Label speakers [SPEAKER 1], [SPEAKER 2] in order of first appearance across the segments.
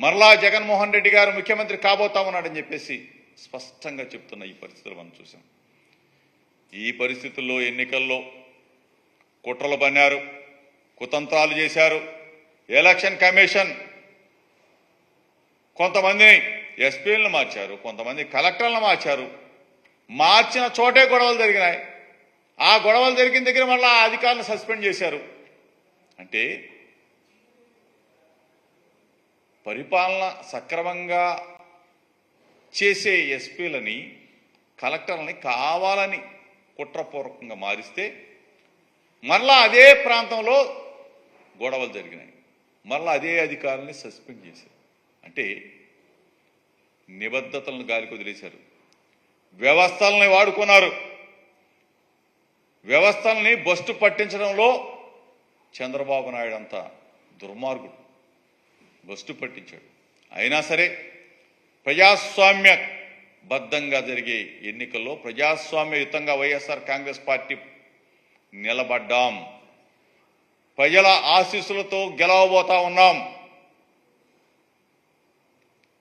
[SPEAKER 1] మరలా జగన్మోహన్ రెడ్డి గారు ముఖ్యమంత్రి కాబోతా ఉన్నాడని చెప్పేసి స్పష్టంగా చెప్తున్న ఈ పరిస్థితులు మనం చూసాం. ఈ పరిస్థితుల్లో ఎన్నికల్లో కుట్రలు పన్నారు, కుతంత్రాలు చేశారు. ఎలక్షన్ కమిషన్ కొంతమందిని ఎస్పీలను మార్చారు, కొంతమంది కలెక్టర్లను మార్చారు. మార్చిన చోటే గొడవలు జరిగినాయి. ఆ గొడవలు జరిగిన దగ్గర మళ్ళీ ఆ అధికారులను సస్పెండ్ చేశారు. అంటే పరిపాలన సక్రమంగా చేసే ఎస్పీలని, కలెక్టర్లని కావాలని కుట్రపూర్వకంగా మారిస్తే మరలా అదే ప్రాంతంలో గొడవలు జరిగినాయి. మరలా అదే అధికారులని సస్పెండ్ చేశారు. అంటే నిబద్ధతలను గాలికి వదిలేశారు. వ్యవస్థల్ని వాడుకున్నారు. వ్యవస్థల్ని బస్టు పట్టించడంలో చంద్రబాబు నాయుడు అంత దుర్మార్గుడు, బస్టు పట్టించాడు. అయినా సరే ప్రజాస్వామ్య బద్ధంగా జరిగే ఎన్నికల్లో ప్రజాస్వామ్యయుతంగా వైఎస్ఆర్ కాంగ్రెస్ పార్టీ నిలబడ్డాం. ప్రజల ఆశీస్సులతో గెలవబోతా ఉన్నాం.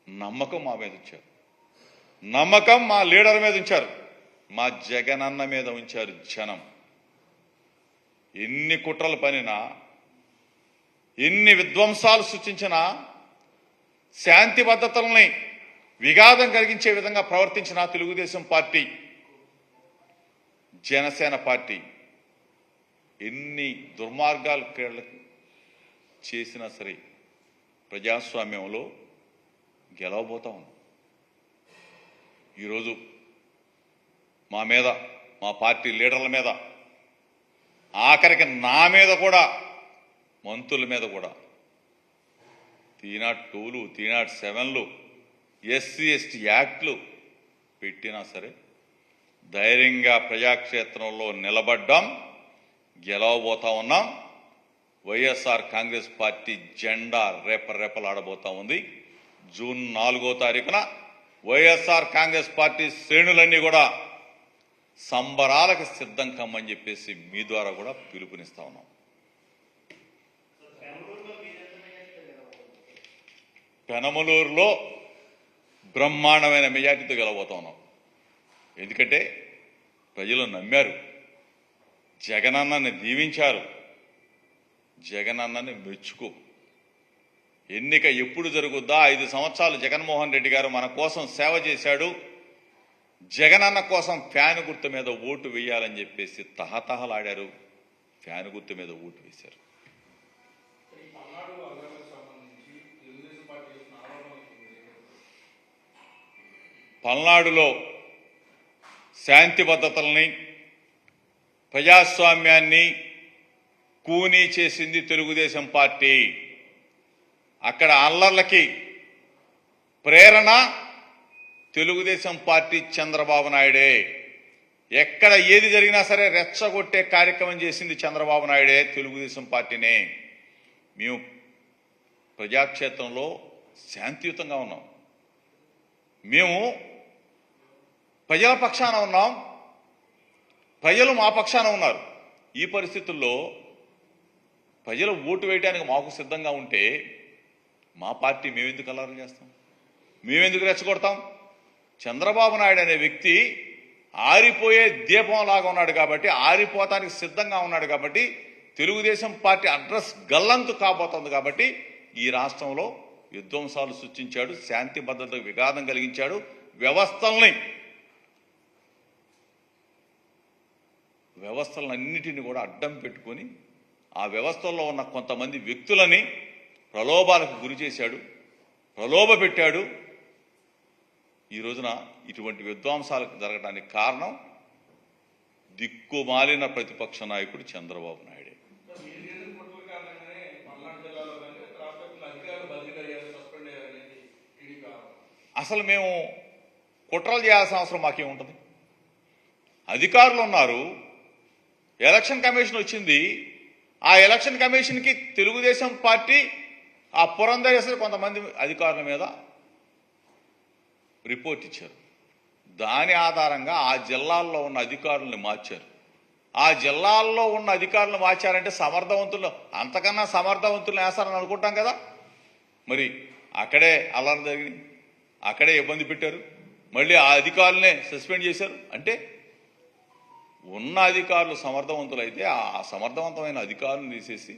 [SPEAKER 1] నమ్మకం మా మీద ఉంచారు. నమ్మకం మా లీడర్ మీద ఉంచారు. మా జగనన్న మీద ఉంచారు జనం. ఎన్ని కుట్రలు పనినా, ఎన్ని విధ్వంసాలు సృష్టించినా, శాంతి భద్రతల్ని విఘాతం కలిగించే విధంగా ప్రవర్తించిన తెలుగుదేశం పార్టీ, జనసేన పార్టీ ఎన్ని దుర్మార్గాలు చేసినా సరే ప్రజాస్వామ్యంలో గెలవబోతా ఉన్నాం. ఈరోజు మా మీద, మా పార్టీ లీడర్ల మీద, ఆఖరికి నా మీద కూడా, మంత్రుల మీద కూడా 302లు 307లు SC/ST యాక్ట్లు పెట్టినా సరే ధైర్యంగా ప్రజాక్షేత్రంలో నిలబడ్డాం, గెలవబోతా ఉన్నాం. వైఎస్ఆర్ కాంగ్రెస్ పార్టీ జెండా రేపరేపలాడబోతా ఉంది. జూన్ 4వ తారీఖున వైఎస్ఆర్ కాంగ్రెస్ పార్టీ శ్రేణులన్నీ కూడా సంబరాలకు సిద్ధం కమ్మని చెప్పేసి మీ ద్వారా కూడా పిలుపునిస్తా ఉన్నాం. పెనమలూరులో బ్రహ్మాండమైన మెజార్టీతో గెలవబోతా ఉన్నాం. ఎందుకంటే ప్రజలు నమ్మారు, జగనన్నని దీవించారు, జగనన్నని మెచ్చుకో. ఎన్నిక ఎప్పుడు జరుగుద్దా? 5 సంవత్సరాలు జగన్మోహన్ రెడ్డి గారు మన కోసం సేవ చేశాడు, జగనన్న కోసం ఫ్యాన్ గుర్తు మీద ఓటు వేయాలని చెప్పేసి తహతహలాడారు. ఫ్యాన్ గుర్తు మీద ఓటు వేశారు. పల్నాడులో శాంతి భద్రతల్ని, ప్రజాస్వామ్యాన్ని కూనీ చేసింది తెలుగుదేశం పార్టీ. అక్కడ అల్లర్లకి ప్రేరణ తెలుగుదేశం పార్టీ, చంద్రబాబు నాయుడే. ఎక్కడ ఏది జరిగినా సరే రెచ్చగొట్టే కార్యక్రమం చేసింది చంద్రబాబు నాయుడే, తెలుగుదేశం పార్టీనే. మేము ప్రజాక్షేత్రంలో శాంతియుతంగా ఉన్నాం. మేము ప్రజల పక్షాన ఉన్నాం, ప్రజలు మా పక్షాన ఉన్నారు. ఈ పరిస్థితుల్లో ప్రజలు ఓటు వేయడానికి మాకు సిద్ధంగా ఉంటే మా పార్టీ మేమెందుకు అల్లరి చేస్తాం? మేమెందుకు రెచ్చగొడతాం? చంద్రబాబు నాయుడు అనే వ్యక్తి ఆరిపోయే దీపం లాగా ఉన్నాడు కాబట్టి, ఆరిపోతానికి సిద్ధంగా ఉన్నాడు కాబట్టి, తెలుగుదేశం పార్టీ అడ్రస్ గల్లంతు కాబోతోంది కాబట్టి ఈ రాష్ట్రంలో విధ్వంసాలు సృష్టించాడు, శాంతి భద్రతకు విఘాతం కలిగించాడు. వ్యవస్థలన్నిటిని కూడా అడ్డం పెట్టుకొని ఆ వ్యవస్థల్లో ఉన్న కొంతమంది వ్యక్తులని ప్రలోభాలకు గురి చేశాడు, ప్రలోభ పెట్టాడు. ఈ రోజున ఇటువంటి విధ్వంసాలకు జరగడానికి కారణం దిక్కుమాలిన ప్రతిపక్ష నాయకుడు చంద్రబాబు నాయుడే. అసలు మేము కుట్రలు చేయాల్సిన అవసరం మాకేముంటుంది? అధికారులు ఉన్నారు, ఎలక్షన్ కమిషన్ వచ్చింది. ఆ ఎలక్షన్ కమిషన్కి తెలుగుదేశం పార్టీ ఆ పురంధరేశ్వరి కొంతమంది అధికారుల మీద రిపోర్ట్ ఇచ్చారు. దాని ఆధారంగా ఆ జిల్లాల్లో ఉన్న అధికారులను మార్చారు. ఆ జిల్లాల్లో ఉన్న అధికారులను మార్చారంటే సమర్థవంతులు, అంతకన్నా సమర్థవంతులు వేస్తారని అనుకుంటాం కదా. మరి అక్కడే అల్లర్లు జరిగినాయి, అక్కడే ఇబ్బంది పెట్టారు, మళ్ళీ ఆ అధికారులనే సస్పెండ్ చేశారు. అంటే ఉన్న అధికారులు సమర్థవంతులైతే ఆ సమర్థవంతమైన అధికారులను తీసేసి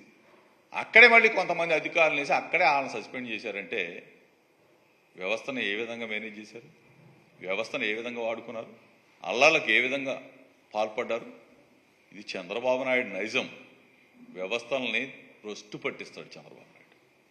[SPEAKER 1] అక్కడే మళ్ళీ కొంతమంది అధికారులు వేసి అక్కడే వాళ్ళని సస్పెండ్ చేశారంటే వ్యవస్థను ఏ విధంగా మేనేజ్ చేశారు, వ్యవస్థను ఏ విధంగా వాడుకున్నారు, అల్లాలకు ఏ విధంగా పాల్పడ్డారు. ఇది చంద్రబాబు నాయుడు నైజం. వ్యవస్థల్ని భ్రష్టు పట్టిస్తాడు చంద్రబాబు.